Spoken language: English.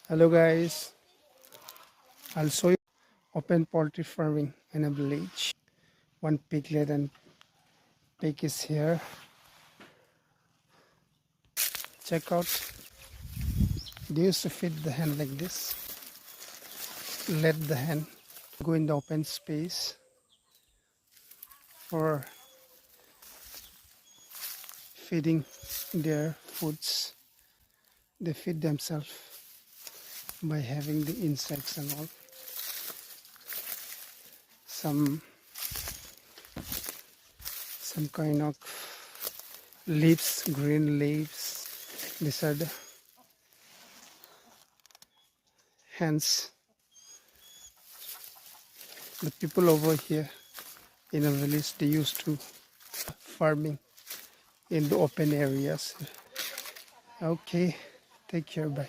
Hello guys, I'll show you open poultry farming in a village. One piglet and pig is here. Check out. They used to feed the hen like this. Let the hen go in the open space for feeding their foods. They feed themselves by having the insects and all. Some kind of leaves, green leaves. These are the hens. The people over here in a village, they used to farming in the open areas. Okay, take care, bye.